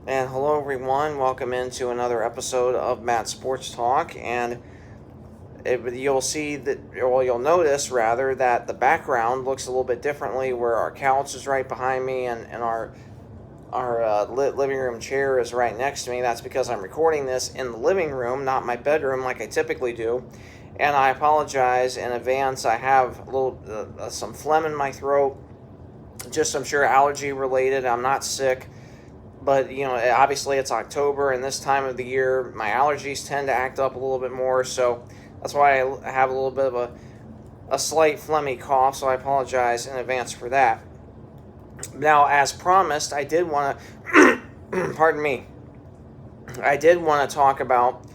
And hello, everyone. Welcome into another episode of Matt Sports Talk. And you'll see that, well, you'll notice rather that the background looks a little bit differently. Where our couch is right behind me, and our living room chair is right next to me. That's because I'm recording this in the living room, not my bedroom, like I typically do. And I apologize in advance. I have a little some phlegm in my throat, just I'm sure allergy related. I'm not sick. But, obviously it's October, and this time of the year, my allergies tend to act up a little bit more, so that's why I have a little bit of a slight phlegmy cough, so I apologize in advance for that. Now, as promised, I did want to, pardon me, I did want to talk about,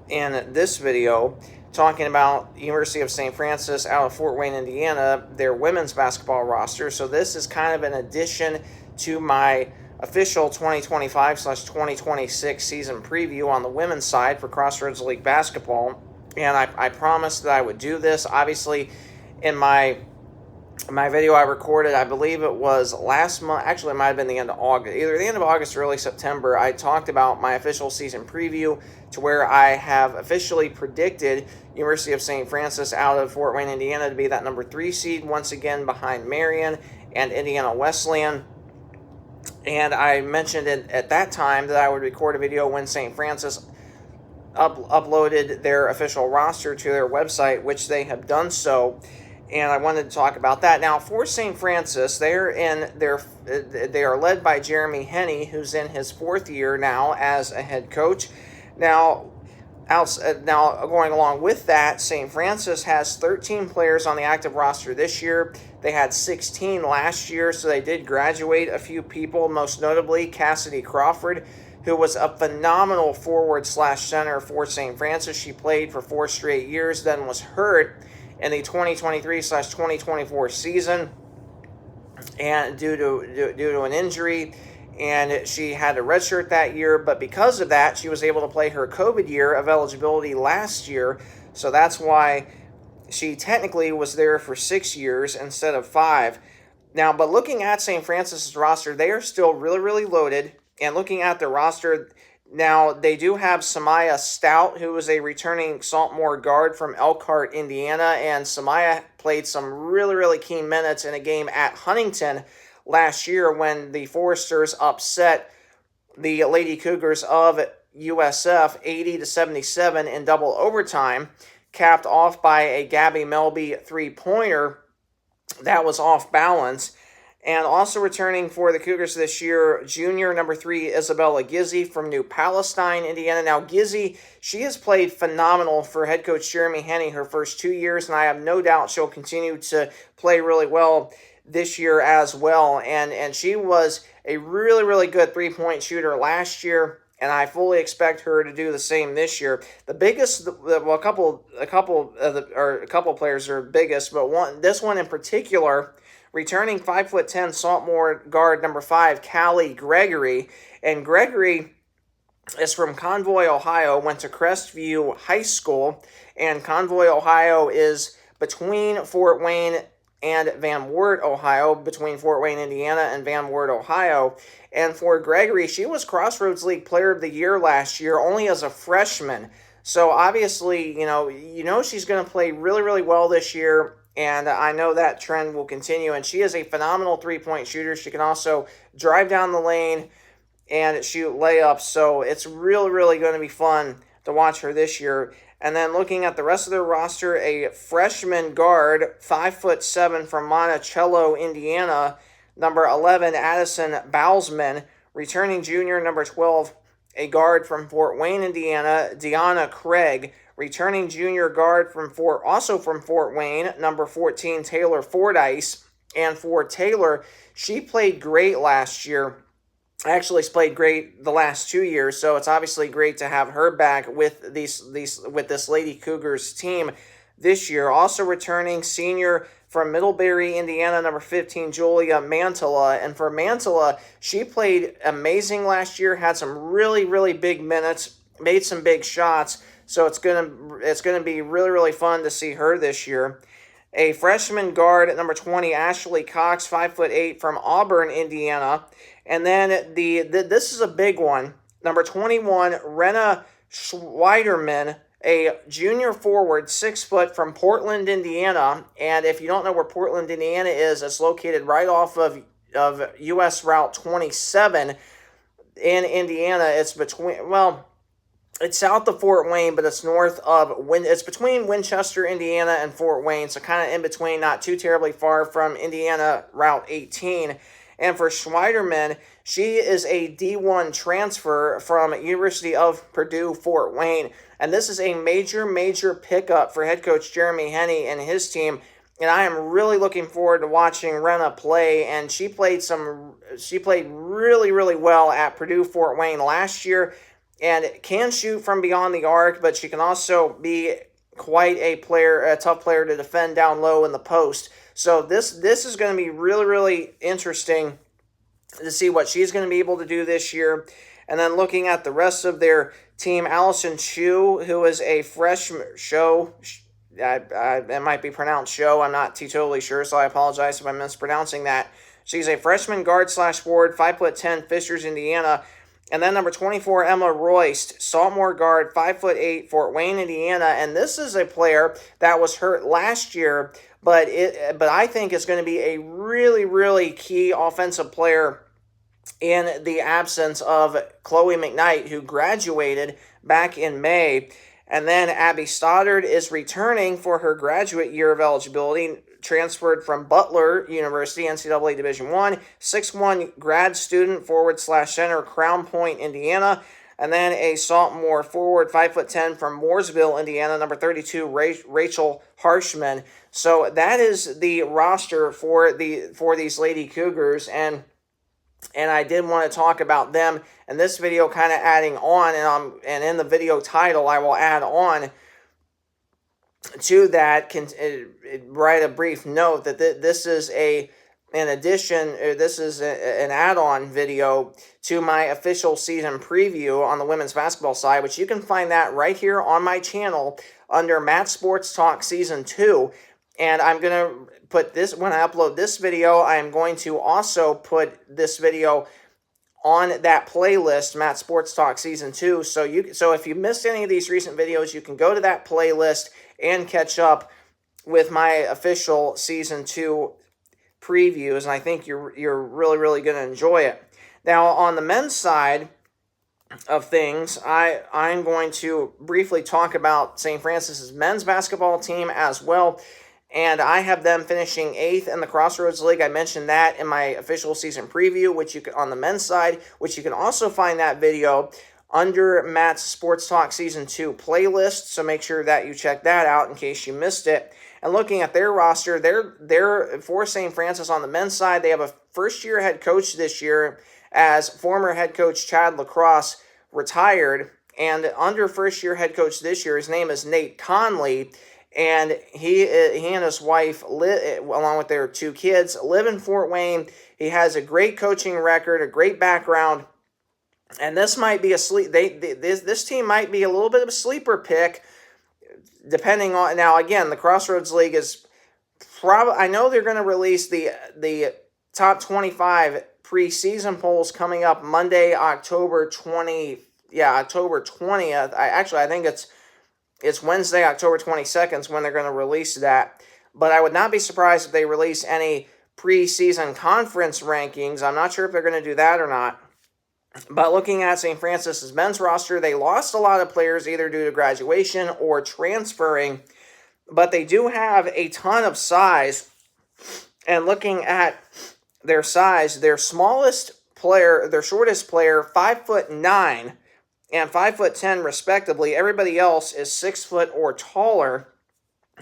in this video, talking about University of St. Francis out of Fort Wayne, Indiana, their women's basketball roster. So this is kind of an addition to my official 2025/2026 season preview on the women's side for Crossroads League basketball. And I promised that I would do this. Obviously, in my video I recorded, I believe it was last month, actually it might have been the end of August, either the end of August or early September, I talked about my official season preview to where I have officially predicted University of St. Francis out of Fort Wayne, Indiana to be that number 3 seed, once again behind Marian and Indiana Wesleyan. And I mentioned at that time that I would record a video when St. Francis uploaded their official roster to their website, which they have done so. And I wanted to talk about that. Now, for St. Francis, they are led by Jeremy Henney, who's in his 4th year now as a head coach. Now, going along with that, St. Francis has 13 players on the active roster this year. They had 16 last year, so they did graduate a few people, most notably Cassidy Crawford, who was a phenomenal forward/center for St. Francis. She played for 4 straight years, then was hurt in the 2023/2024 season, and due to an injury, and she had to redshirt that year. But because of that, she was able to play her COVID year of eligibility last year. So that's why she technically was there for 6 years instead of 5. Now, but looking at St. Francis's roster, they are still really, really loaded. And looking at the roster, now they do have Samaya Stout, who is a returning sophomore guard from Elkhart, Indiana. And Samaya played some really, really key minutes in a game at Huntington last year when the Foresters upset the Lady Cougars of USF 80-77 in double overtime, capped off by a Gabby Melby three-pointer that was off balance. And also returning for the Cougars this year, junior number 3, Isabella Gizzi from New Palestine, Indiana. Now, Gizzi, she has played phenomenal for head coach Jeremy Henney her first 2 years, and I have no doubt she'll continue to play really well this year as well. And she was a really, really good three-point shooter last year, and I fully expect her to do the same this year. The biggest, well, a couple players are biggest, but this one in particular, returning 5'10" sophomore guard number 5, Callie Gregory. And Gregory is from Convoy, Ohio, went to Crestview High School. And Convoy, Ohio is between Fort Wayne and Van Wert, Ohio, between Fort Wayne, Indiana, and Van Wert, Ohio. And for Gregory, she was Crossroads League Player of the Year last year, only as a freshman. So obviously, she's going to play really, really well this year. And I know that trend will continue. And she is a phenomenal three-point shooter. She can also drive down the lane and shoot layups. So it's really, really going to be fun to watch her this year. And then looking at the rest of their roster, a freshman guard, 5'7" from Monticello, Indiana, number 11, Addison Bowsman. Returning junior, number 12, a guard from Fort Wayne, Indiana, Deanna Craig. Returning junior guard from Fort Wayne, number 14, Taylor Fordyce. And for Taylor, she played great last year. Actually, played great the last 2 years, so it's obviously great to have her back with this Lady Cougars team this year. Also returning senior from Middlebury, Indiana, number 15, Julia Mantilla. And for Mantilla, she played amazing last year, had some really, really big minutes, made some big shots. So it's gonna be really, really fun to see her this year. A freshman guard at number 20, Ashley Cox, 5'8", from Auburn, Indiana. And then this is a big one. Number 21, Renna Schweiderman, a junior forward, 6 foot, from Portland, Indiana. And if you don't know where Portland, Indiana is, it's located right off of US Route 27 in Indiana. It's between, well, it's south of Fort Wayne, but it's north of, it's between Winchester, Indiana, and Fort Wayne, so kind of in between, not too terribly far from Indiana Route 18. And for Schweiderman, she is a D1 transfer from University of Purdue, Fort Wayne. And this is a major pickup for head coach Jeremy Henney and his team. And I am really looking forward to watching Renna play. And she played really well at Purdue, Fort Wayne last year, and can shoot from beyond the arc, but she can also be quite a tough player to defend down low in the post. So this is going to be really interesting to see what she's going to be able to do this year. And then looking at the rest of their team, Allison Chu, who is a freshman, it might be pronounced show, I'm not totally sure, so I apologize if I'm mispronouncing that. She's a freshman guard / forward, 5'10", Fishers, Indiana. And then number 24, Emma Royst, sophomore guard, 5'8", Fort Wayne, Indiana. And this is a player that was hurt last year, but I think is going to be a really key offensive player in the absence of Chloe McKnight, who graduated back in May. And then Abby Stoddard is returning for her graduate year of eligibility, transferred from Butler University, NCAA Division I, 6'1" grad student, forward / center, Crown Point, Indiana. And then a sophomore forward, 5'10", from Mooresville, Indiana, number 32, Rachel Harshman. So that is the roster for these Lady Cougars, and I did want to talk about them in this video, kind of adding on, and in the video title I will add on to that, write a brief note that this is an add-on video to my official season preview on the women's basketball side, which you can find that right here on my channel under Matt Sports Talk Season 2. And I'm going to put this, when I upload this video, I am going to also put this video on that playlist, Matt Sports Talk Season 2. So if you missed any of these recent videos, you can go to that playlist and catch up with my official Season 2 previews, and I think you're really going to enjoy it. Now, on the men's side of things, I'm going to briefly talk about St. Francis's men's basketball team as well, and I have them finishing 8th in the Crossroads League. I mentioned that in my official season preview, which you can, on the men's side, which you can also find that video under Matt's Sports Talk Season 2 playlist, so make sure that you check that out in case you missed it. And looking at their roster, they're for St. Francis on the men's side, they have a first-year head coach this year, as former head coach Chad Lacrosse retired, and under first-year head coach this year, his name is Nate Conley, and he and his wife, along with their 2 kids, live in Fort Wayne. He has a great coaching record, a great background, and this might be this team might be a little bit of a sleeper pick, depending on, now again, the Crossroads League is probably, I know they're going to release the top 25 preseason polls coming up Monday, October 20th. I think it's Wednesday, October 22nd is when they're going to release that. But I would not be surprised if they release any preseason conference rankings. I'm not sure if they're going to do that or not. But looking at St. Francis's men's roster, they lost a lot of players either due to graduation or transferring, but they do have a ton of size. And looking at their size, their shortest player, 5'9" and 5'10" respectively. Everybody else is 6 foot or taller.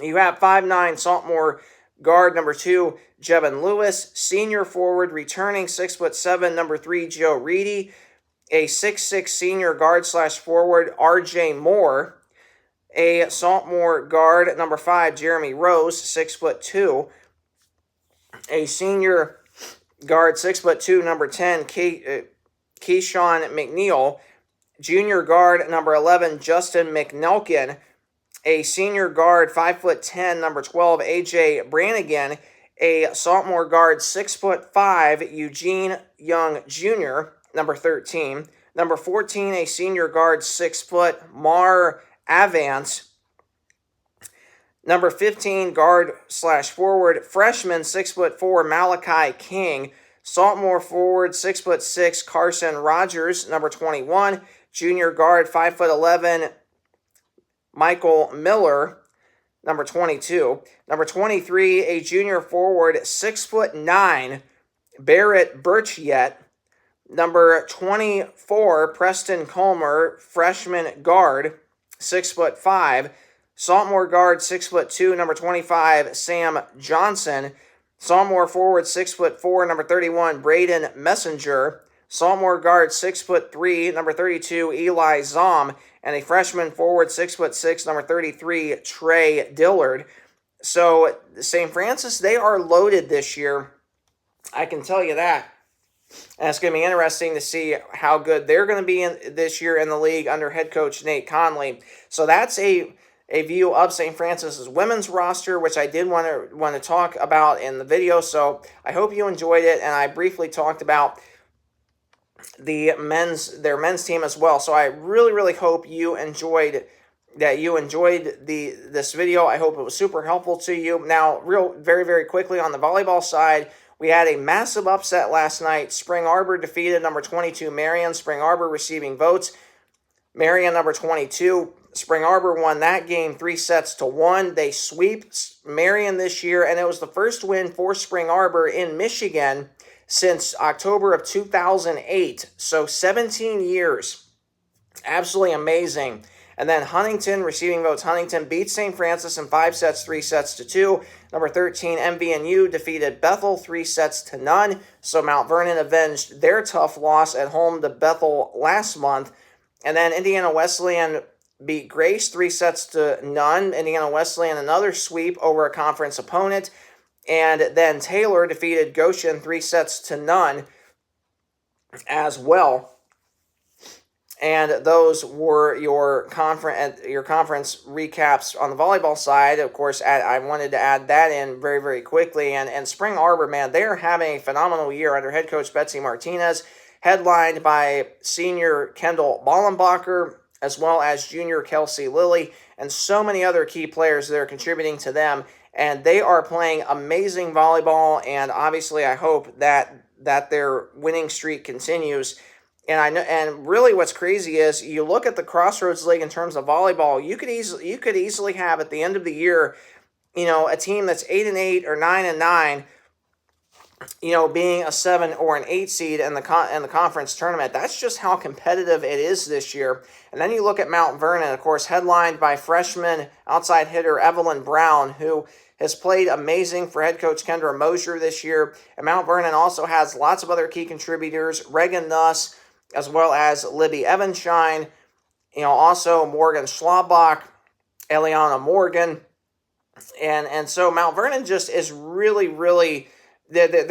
You have 5'9" sophomore guard number 2, Jevin Lewis, senior forward returning 6'7", number 3, Joe Reedy, a 6'6" senior guard / forward, RJ Moore, a sophomore guard number 5, Jeremy Rose, 6'2", a senior guard 6'2", number 10, Keyshawn McNeil, junior guard number 11, Justin McNelkin, a senior guard, 5'10", number 12, A.J. Brannigan, a sophomore guard, 6'5", Eugene Young Jr., number 13. Number 14, a senior guard, 6 foot, Mar Avance. Number 15, guard/forward, freshman, 6'4", Malachi King. Sophomore forward, 6'6", Carson Rogers. Number 21, junior guard, 5'11", Michael Miller. Number 22. Number 23, a junior forward, 6'9", Barrett Birchiet. Number 24, Preston Colmer, freshman guard, 6'5". Sophomore guard, 6'2", number 25, Sam Johnson. Sophomore forward, 6'4", number 31, Braden Messenger. Sophomore guard, 6'3", number 32, Eli Zom. And a freshman forward, 6'6", number 33, Trey Dillard. So St. Francis, they are loaded this year. I can tell you that. And it's going to be interesting to see how good they're going to be in this year in the league under head coach Nate Conley. So that's a view of St. Francis's women's roster, which I did want to talk about in the video. So I hope you enjoyed it, and I briefly talked about their men's team as well. So I really hope you enjoyed this video. I hope it was super helpful to you. Now, very quickly on the volleyball side, we had a massive upset last night. Spring Arbor defeated number 22 Marion. Spring Arbor receiving votes. Marion number 22. Spring Arbor won that game 3-1. They sweep Marion this year, and it was the first win for Spring Arbor in Michigan since October of 2008. So 17 years. Absolutely amazing. And then Huntington receiving votes. Huntington beat St. Francis in 5 sets, 3-2. Number 13, MVNU defeated Bethel 3-0. So Mount Vernon avenged their tough loss at home to Bethel last month. And then Indiana Wesleyan beat Grace 3-0. Indiana Wesleyan, another sweep over a conference opponent. And then Taylor defeated Goshen 3-0 as well. And those were your conference recaps on the volleyball side. Of course, I wanted to add that in very quickly. And Spring Arbor, man, they're having a phenomenal year under head coach Betsy Martinez, headlined by senior Kendall Ballenbacher, as well as junior Kelsey Lilly, and so many other key players that are contributing to them. And they are playing amazing volleyball, and obviously I hope that their winning streak continues. And I know, and really, what's crazy is you look at the Crossroads League in terms of volleyball. You could easily have at the end of the year, a team that's 8-8 or 9-9, being a 7 or an 8 seed in the conference tournament. That's just how competitive it is this year. And then you look at Mount Vernon, of course, headlined by freshman outside hitter Evelyn Brown, who has played amazing for head coach Kendra Mosier this year. And Mount Vernon also has lots of other key contributors, Reagan Nuss, as well as Libby Evanshine, also Morgan Schlabach, Eliana Morgan, and so Mount Vernon just is really they're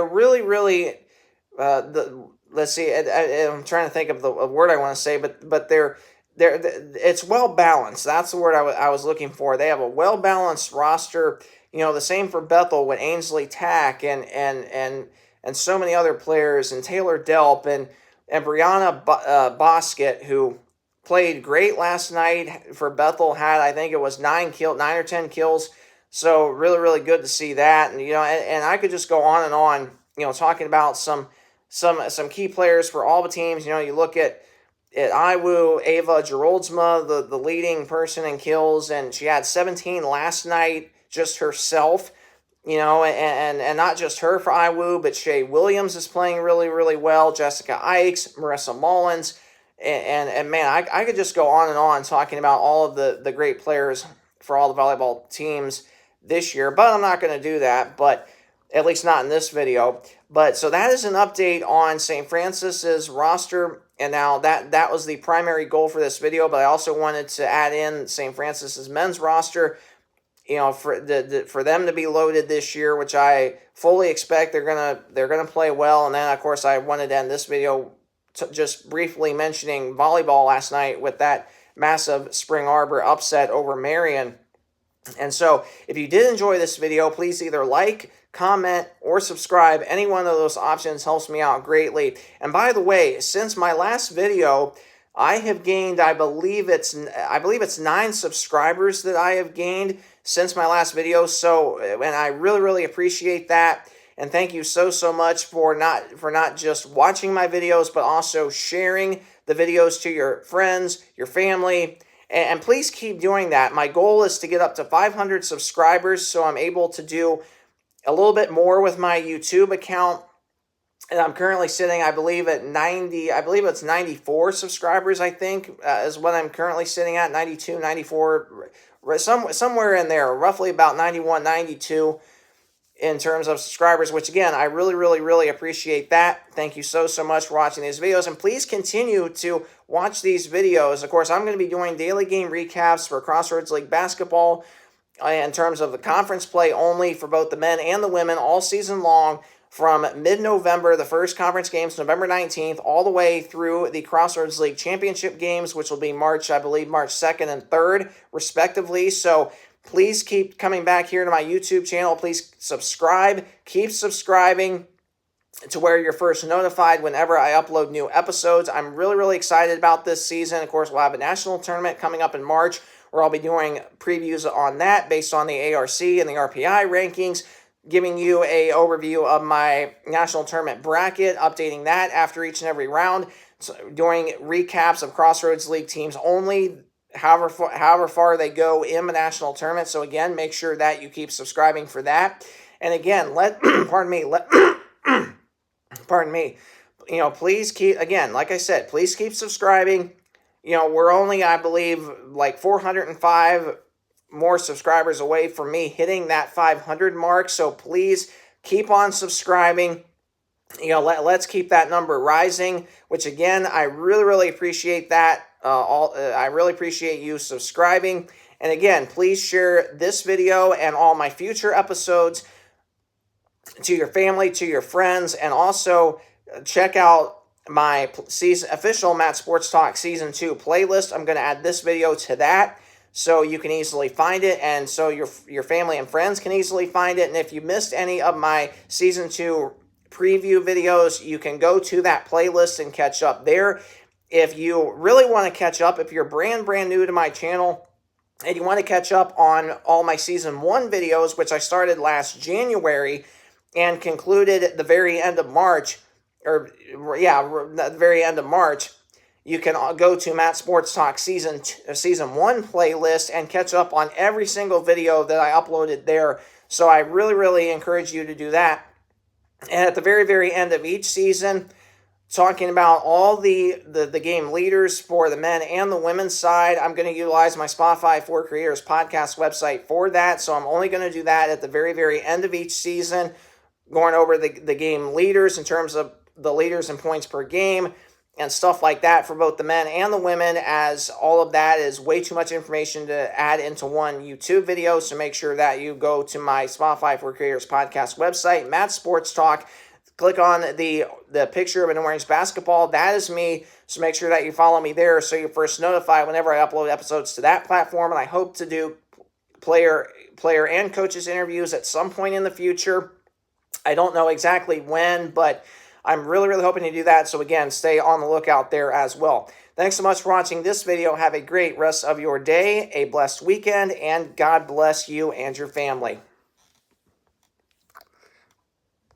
really let's see, I'm trying to think of the word I want to say, but they're it's well balanced. That's the word I was looking for. They have a well balanced roster. The same for Bethel with Ainsley Tack and so many other players, and Taylor Delp and Brianna Bosket, who played great last night for Bethel, had, I think it was 9 or 10 kills. So really good to see that. And and I could just go on and on, talking about some key players for all the teams. You look at IWU, Ava Geroldsma, the leading person in kills, and she had 17 last night just herself. And not just her for IWU, but Shay Williams is playing really well. Jessica Ikes, Marissa Mullins, and man, I could just go on and on talking about all of the great players for all the volleyball teams this year, but I'm not going to do that, but at least not in this video. But so that is an update on St. Francis's roster, and now that was the primary goal for this video, but I also wanted to add in St. Francis's men's roster, for them to be loaded this year, which I fully expect they're gonna play well. And then of course I wanted to end this video just briefly mentioning volleyball last night with that massive Spring Arbor upset over Marion. And so if you did enjoy this video, please either like, comment, or subscribe. Any one of those options helps me out greatly. And by the way, since my last video, I have gained, I believe it's 9 subscribers that I have gained since my last video. So, and I really appreciate that. And thank you so much for not just watching my videos, but also sharing the videos to your friends, your family. And please keep doing that. My goal is to get up to 500 subscribers so I'm able to do a little bit more with my YouTube account. And I'm currently sitting, I believe, at 90, I believe it's 94 subscribers, I think, is what I'm currently sitting at, 92, 94, somewhere in there, roughly about 91, 92 in terms of subscribers, which again, I really appreciate that. Thank you so much for watching these videos, and please continue to watch these videos. Of course, I'm going to be doing daily game recaps for Crossroads League basketball in terms of the conference play only for both the men and the women all season long, from mid-November, the first conference games, November 19th, all the way through the Crossroads League championship games, which will be March 2nd and 3rd, respectively. So please keep coming back here to my YouTube channel. Please subscribe. Keep subscribing to where you're first notified whenever I upload new episodes. I'm really excited about this season. Of course, we'll have a national tournament coming up in March, where I'll be doing previews on that based on the ARC and the RPI rankings, giving you a overview of my national tournament bracket, updating that after each and every round, so doing recaps of Crossroads League teams only, however far they go in the national tournament. So again, make sure that you keep subscribing for that. And again, pardon me, please keep, again, like I said, please keep subscribing. We're only, I believe, like 405 more subscribers away from me hitting that 500 mark. So please keep on subscribing. Let's keep that number rising, which again, I really appreciate that. I really appreciate you subscribing. And again, please share this video and all my future episodes to your family, to your friends, and also check out my official Matt Sports Talk Season 2 playlist. I'm going to add this video to that, so you can easily find it, and so your family and friends can easily find it. And if you missed any of my Season 2 preview videos, you can go to that playlist and catch up there. If you really want to catch up, if you're brand new to my channel, and you want to catch up on all my Season 1 videos, which I started last January and concluded at the very end of March, the very end of March, you can go to Matt Sports Talk Season 1 playlist and catch up on every single video that I uploaded there. So I really encourage you to do that. And at the very end of each season, talking about all the game leaders for the men and the women's side, I'm going to utilize my Spotify for Creators podcast website for that. So I'm only going to do that at the very end of each season, going over the game leaders in terms of the leaders in points per game and stuff like that for both the men and the women, as all of that is way too much information to add into one YouTube video. So make sure that you go to my Spotify for Creators podcast website, Matt Sports Talk. Click on the picture of an orange basketball. That is me. So make sure that you follow me there so you're first notified whenever I upload episodes to that platform. And I hope to do player and coaches interviews at some point in the future. I don't know exactly when, but I'm really hoping to do that. So again, stay on the lookout there as well. Thanks so much for watching this video. Have a great rest of your day, a blessed weekend, and God bless you and your family.